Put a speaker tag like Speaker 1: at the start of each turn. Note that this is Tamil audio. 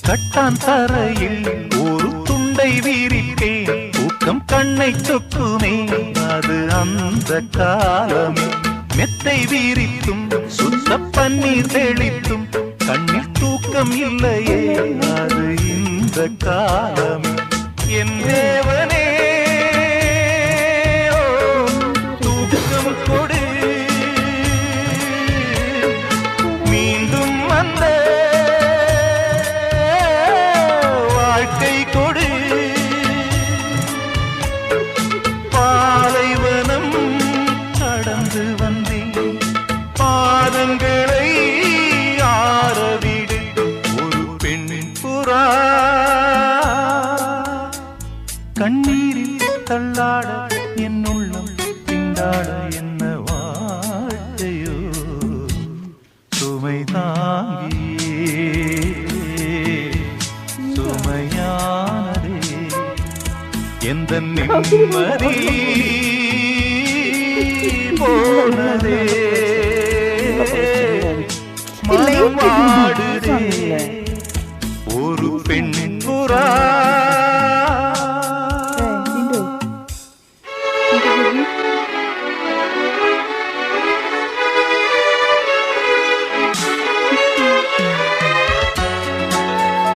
Speaker 1: கட்டான் தரையில் ஒரு துண்டை வீரிட்டேன், தூக்கம் கண்ணை சொக்குமே அது அந்த காலமே. மெத்தை வீரித்தும் சுத்த பன்னீர் தெளித்தும் கண்ணில் தூக்கம் இல்லையே அது இந்த காலமே. என் தேவனே தூக்கம் கொடு, மீண்டும் வந்த வாழ்க்கை கொடு. பாலைவனம் கடந்து வந்தேன், பாதங்களை ஆரவிடு. ஒரு பெண்ணின் புறா கண்ணீரில் தள்ளாட என் உள்ளம் திண்டாட. என்ன வாழ்க்கையோ சுமை தாங்கியே சுமையானதே. எந்த நிம்மதி போனதே, மனம் வாடுதே. ஒரு பெண்ணின் புறா